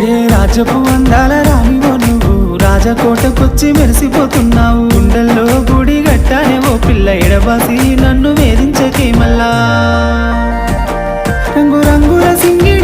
ఏ రాజపు అందాల రానివో నువ్వు రాజకోటకొచ్చి మెరిసిపోతున్నావు గుండెల్లో గుడి గట్టానే ఓ పిల్ల ఎడబాసి నన్ను వేధించకే మల్లా రంగు రంగుల సింగి